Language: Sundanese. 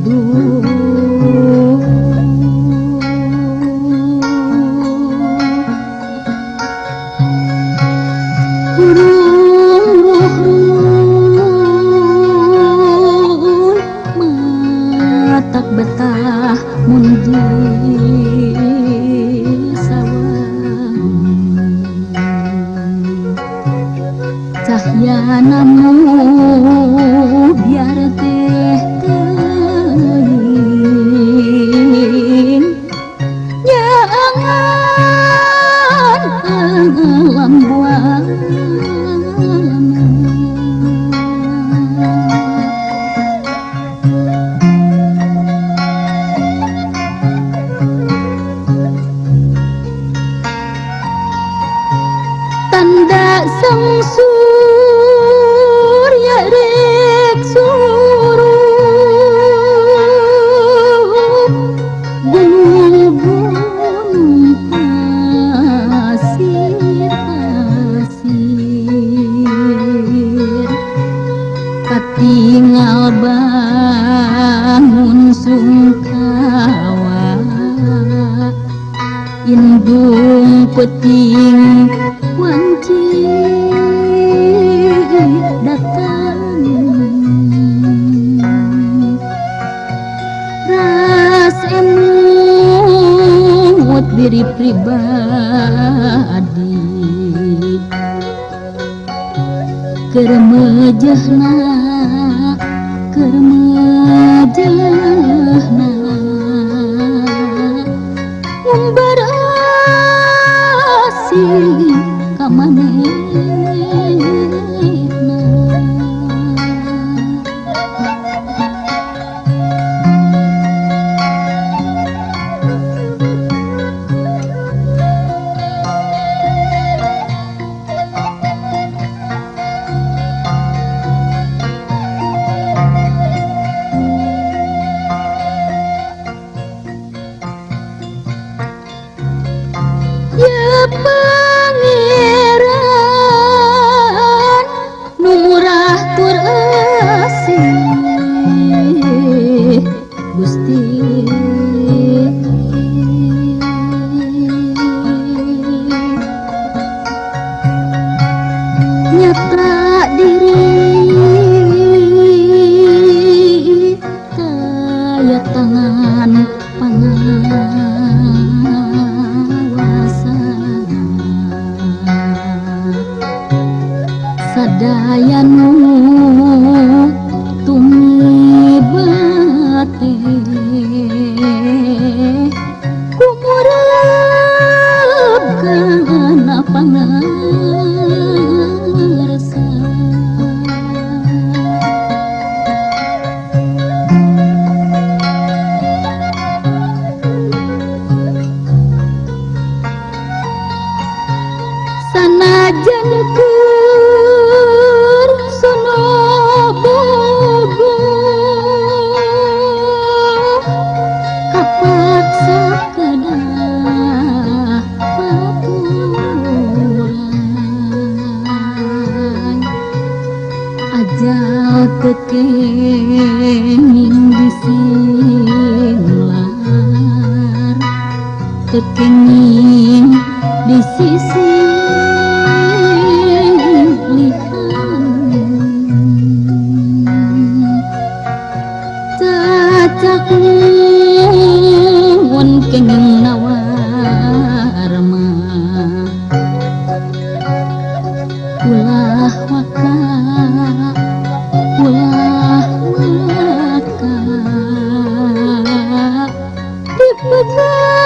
aduh matak betah mundi sawang cahya namu biar teh teuing jangan lambuan tanda sang surya rek surup gunung-gunung pasir-pasir katingal bangun sungkawa indung peting wanci datang ras emut diri pribadi keremejehna umbarasi kamanehna ya pangeran nu murah tur asih Gusti nyata diri kaya tangan pengawasan sadaya nu tumibate kumurep kana pangarsa sanajan keur sono bogo kapaksa kedah paturan ajal tekenging disinglar tekenging di sisi cacak nuwun kenging nawarma ulah waka dipegah